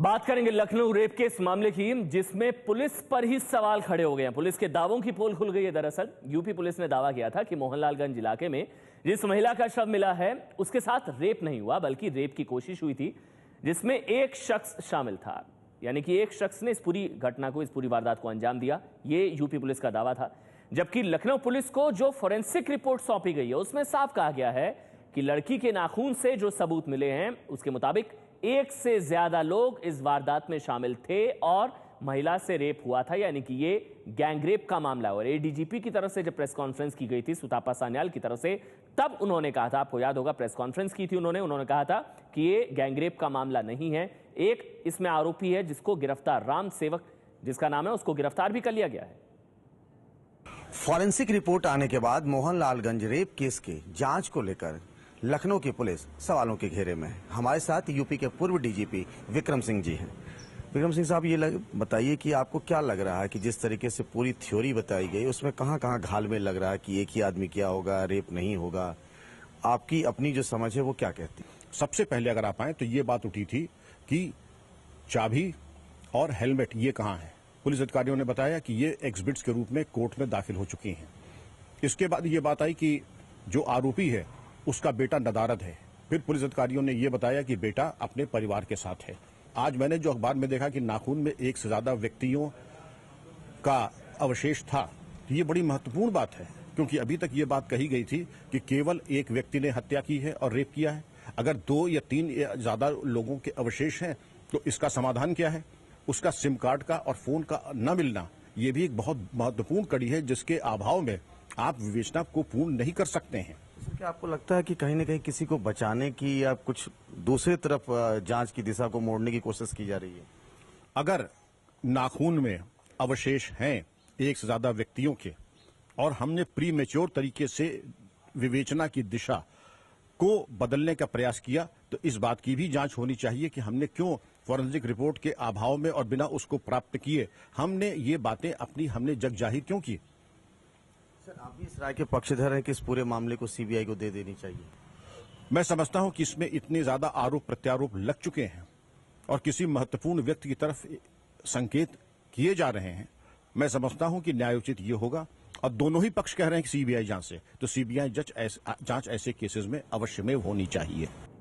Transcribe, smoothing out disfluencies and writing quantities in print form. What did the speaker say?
बात करेंगे लखनऊ रेप के इस मामले की, जिसमें पुलिस पर ही सवाल खड़े हो गए हैं। पुलिस के दावों की पोल खुल गई है। दरअसल यूपी पुलिस ने दावा किया था कि मोहनलालगंज इलाके में जिस महिला का शव मिला है उसके साथ रेप नहीं हुआ, बल्कि रेप की कोशिश हुई थी, जिसमें एक शख्स शामिल था। यानी कि एक शख्स ने इस पूरी घटना को, इस पूरी वारदात को अंजाम दिया। ये यूपी पुलिस का दावा था। जबकि लखनऊ पुलिस को जो फोरेंसिक रिपोर्ट सौंपी गई है उसमें साफ कहा गया है कि लड़की के नाखून से जो सबूत मिले हैं उसके मुताबिक एक से ज्यादा लोग इस वारदात में शामिल थे और महिला से रेप हुआ था। यानी कि ये गैंगरेप का मामला। और एडीजीपी की तरफ से जब प्रेस कॉन्फ्रेंस की गई थी सुतापा सान्याल की तरफ से, तब उन्होंने कहा था, आपको याद होगा प्रेस कॉन्फ्रेंस की थी उन्होंने कहा था कि ये गैंगरेप का मामला नहीं है। एक इसमें आरोपी है जिसको गिरफ्तार, राम सेवक जिसका नाम है, उसको गिरफ्तार भी कर लिया गया है। फॉरेंसिक रिपोर्ट आने के बाद मोहनलालगंज रेप केस के जांच को लेकर लखनऊ की पुलिस सवालों के घेरे में है। हमारे साथ यूपी के पूर्व डीजीपी विक्रम सिंह जी हैं। विक्रम सिंह साहब, ये बताइए कि आपको क्या लग रहा है कि जिस तरीके से पूरी थ्योरी बताई गई उसमें कहां-कहां घालमेल लग रहा है कि एक ही आदमी किया होगा, रेप नहीं होगा? आपकी अपनी जो समझ है वो क्या कहती है? सबसे पहले अगर आप आए तो ये बात उठी थी कि चाबी और हेलमेट ये कहाँ है। पुलिस अधिकारियों ने बताया कि ये एग्जिबिट्स के रूप में कोर्ट में दाखिल हो चुकी हैं। इसके बाद ये बात आई कि जो आरोपी है उसका बेटा नदारद है। फिर पुलिस अधिकारियों ने यह बताया कि बेटा अपने परिवार के साथ है। आज मैंने जो अखबार में देखा कि नाखून में एक से ज्यादा व्यक्तियों का अवशेष था, तो ये बड़ी महत्वपूर्ण बात है, क्योंकि अभी तक ये बात कही गई थी कि केवल एक व्यक्ति ने हत्या की है और रेप किया है। अगर 2 या 3 या ज्यादा लोगों के अवशेष हैं तो इसका समाधान क्या है? उसका सिम कार्ड का और फोन का न मिलना, ये भी एक बहुत महत्वपूर्ण कड़ी है जिसके अभाव में आप विवेचना को पूर्ण नहीं कर सकते हैं। क्या आपको लगता है कि कहीं न कहीं किसी को बचाने की या कुछ दूसरी तरफ जांच की दिशा को मोड़ने की कोशिश की जा रही है? अगर नाखून में अवशेष हैं एक से ज्यादा व्यक्तियों के और हमने प्री मैच्योर तरीके से विवेचना की दिशा को बदलने का प्रयास किया, तो इस बात की भी जांच होनी चाहिए कि हमने क्यों फॉरेंसिक रिपोर्ट के अभाव में और बिना उसको प्राप्त किए हमने ये बातें हमने जग जाहिर क्यों की? सर, आप भी इस राय के पक्षधर हैं कि इस पूरे मामले को सीबीआई को दे देनी चाहिए? मैं समझता हूं कि इसमें इतने ज्यादा आरोप प्रत्यारोप लग चुके हैं और किसी महत्वपूर्ण व्यक्ति की तरफ संकेत किए जा रहे हैं। मैं समझता हूं कि न्यायोचित ये होगा, और दोनों ही पक्ष कह रहे हैं कि सीबीआई जांच से, तो सीबीआई जांच ऐसे केसेस में अवश्य में होनी चाहिए।